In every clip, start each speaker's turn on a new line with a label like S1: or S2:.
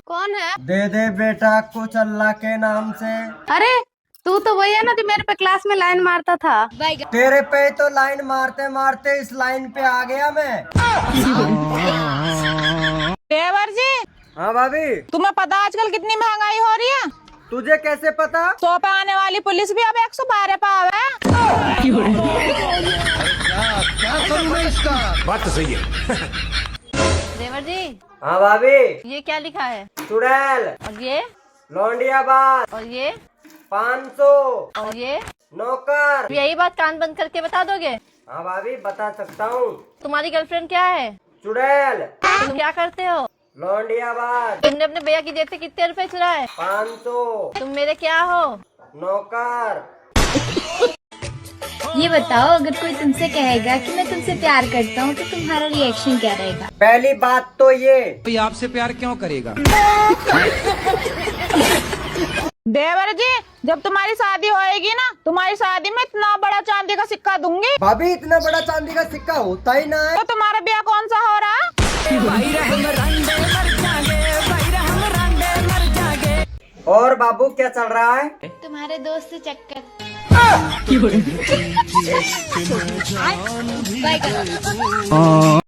S1: कौन है?
S2: दे दे बेटा कुछ अल्लाह के नाम से।
S1: अरे तू तो वही है ना जो मेरे पे क्लास में लाइन मारता था।
S2: तेरे पे तो लाइन मारते मारते इस लाइन पे आ गया मैं।
S3: देवर जी।
S2: हाँ भाभी।
S3: तुम्हें पता आजकल कितनी महंगाई हो रही है?
S2: तुझे कैसे पता?
S3: 100 पे आने वाली पुलिस भी अब 112 पे आवे।
S4: बात तो सही है।
S1: देवर जी।
S2: हाँ भाभी।
S1: ये क्या लिखा है?
S2: चुड़ैल।
S1: और ये?
S2: लौंडियाबाद।
S1: और ये?
S2: 500।
S1: और ये?
S2: नौकर।
S1: यही बात कान बंद करके बता दोगे?
S2: हाँ भाभी बता सकता हूँ।
S1: तुम्हारी गर्लफ्रेंड क्या है?
S2: चुड़ैल।
S1: तुम क्या करते हो?
S2: लौंडियाबाद।
S1: तुमने अपने भैया की जेब से कितने रुपए चुराए?
S2: 500।
S1: तुम मेरे क्या हो?
S2: नौकर।
S5: ये बताओ, अगर कोई तुमसे कहेगा कि मैं तुमसे प्यार करता हूँ तो तुम्हारा रिएक्शन क्या रहेगा?
S2: पहली बात तो ये
S4: कोई आपसे प्यार क्यों करेगा?
S3: देवर जी, जब तुम्हारी शादी होएगी ना, तुम्हारी शादी में इतना बड़ा चांदी का सिक्का दूंगी।
S2: भाभी इतना बड़ा चांदी का सिक्का होता ही ना है।
S3: तो तुम्हारा ब्याह कौन सा हो रहा?
S2: और बाबू क्या चल रहा है?
S5: तुम्हारे दोस्त से चक्कर।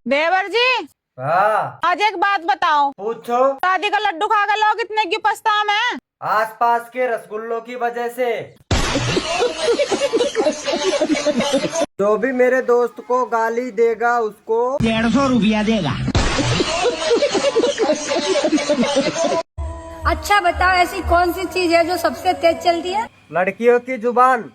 S3: देवर जी।
S2: हाँ
S3: आज एक बात बताओ,
S2: पूछो।
S3: शादी का लड्डू खा कर लोग इतने क्यों पछताए हैं?
S2: आसपास के रसगुल्लों की वजह से। जो भी मेरे दोस्त को गाली देगा उसको
S6: 150 रुपया देगा।
S5: अच्छा बताओ, ऐसी कौन सी चीज है जो सबसे तेज चलती है?
S2: लड़कियों की जुबान।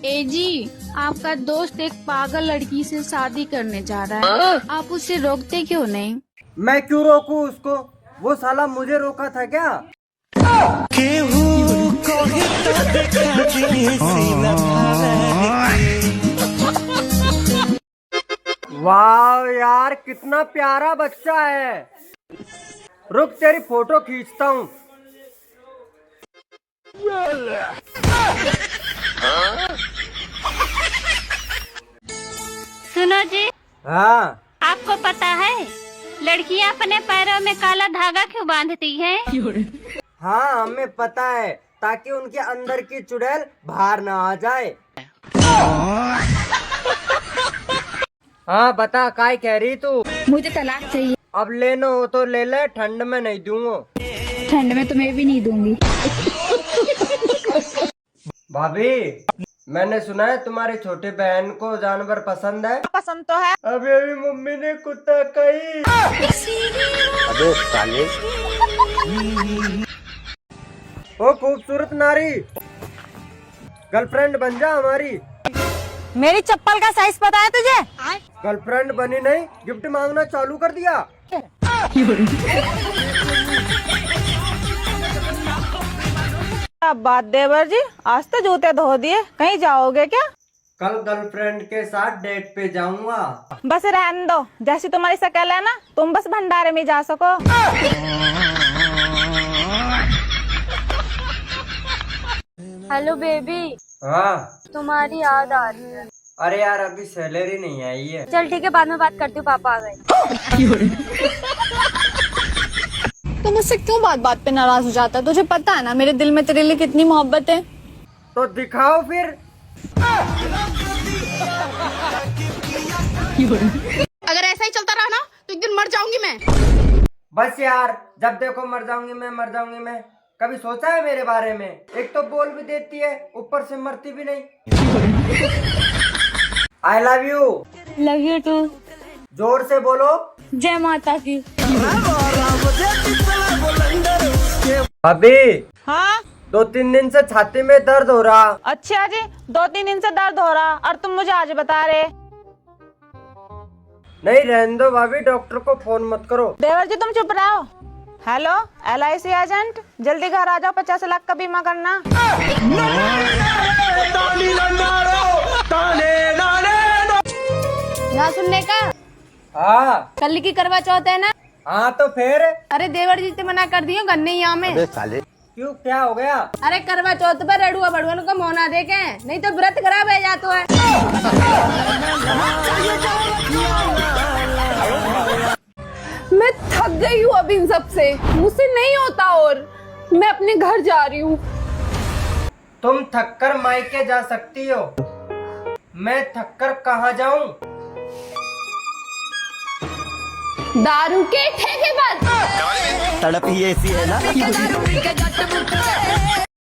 S1: ए जी, आपका दोस्त एक पागल लड़की से शादी करने जा रहा है, आप उसे रोकते क्यों नहीं?
S2: मैं क्यों रोकूं उसको? वो साला मुझे रोका था क्या? वाह यार कितना प्यारा बच्चा है। रुक तेरी फोटो खींचता हूँ।
S1: सुनो जी।
S2: हाँ
S1: आपको पता है लड़कियां अपने पैरों में काला धागा क्यों बांधती हैं?
S2: हाँ हमें पता है, ताकि उनके अंदर की चुड़ैल बाहर ना आ जाए। हाँ बता काय कह रही तू?
S5: मुझे तलाक चाहिए।
S2: अब लेना हो तो ले ले, ठंड में नहीं दूंगा।
S5: ठंड में तुम्हें भी नहीं दूंगी।
S2: भाभी मैंने सुना है तुम्हारी छोटी बहन को जानवर पसंद है।
S3: पसंद तो है।
S2: अभी अभी मम्मी ने कुत्ता कही। अबे साले। ओ खूबसूरत नारी, गर्लफ्रेंड बन जा हमारी।
S3: मेरी चप्पल का साइज पता है तुझे?
S2: गर्लफ्रेंड बनी नहीं, गिफ्ट मांगना चालू कर दिया।
S3: अब बात देवर जी, आज तो जूते धो दिए, कहीं जाओगे क्या?
S2: कल गर्लफ्रेंड के साथ डेट पे जाऊंगा।
S3: बस रहने दो, जैसी तुम्हारी शक्ल है ना, तुम बस भंडारे में जा सको।
S1: Hello baby.
S2: हाँ
S1: तुम्हारी याद आ रही है।
S2: अरे यार अभी सैलरी नहीं आई है।
S1: चल ठीक है, बाद में बात करती हूँ, पापा आ गए।
S7: तो मुझसे क्यों बात बात पे नाराज हो जाता है? तुझे पता है ना मेरे दिल में तेरे लिए कितनी मोहब्बत है।
S2: तो दिखाओ फिर।
S7: अगर ऐसा ही चलता रहा ना तो एक दिन मर जाऊंगी मैं।
S2: बस यार, जब देखो मर जाऊंगी मैं, मर जाऊंगी मैं। कभी सोचा है मेरे बारे में? एक तो बोल भी देती है, ऊपर से मरती भी नहीं। I love you.
S5: Love you too.
S2: जोर से बोलो।
S5: जय माता की।
S2: अभी
S3: हाँ
S2: 2-3 दिन से छाती में दर्द हो रहा।
S3: अच्छा जी, 2-3 दिन से दर्द हो रहा और तुम मुझे आज बता रहे?
S2: नहीं रहने दो भाभी, डॉक्टर को फोन मत करो।
S3: देवर जी तुम चुप रहो। हेलो LIC एजेंट, जल्दी घर आ जाओ, 50 लाख का बीमा करना।
S1: ना सुनने का।
S2: हाँ
S1: कल की करवा चौथ है ना?
S2: हाँ तो फिर
S1: अरे देवर जी से मना कर दियो, गन्ने यहाँ में।
S2: क्यों क्या हो गया?
S1: अरे करवा चौथ पर रड़ुआ बड़ुआ को मोना देखे, नहीं तो व्रत खराब है जातो है।
S7: गई हूँ अब इन सब से, मुझसे नहीं होता और मैं अपने घर जा रही हूँ।
S2: तुम थककर मायके जा सकती हो, मैं थककर कहाँ जाऊँ?
S7: दारू के ठेके पर
S6: तड़प ही ऐसी है ना।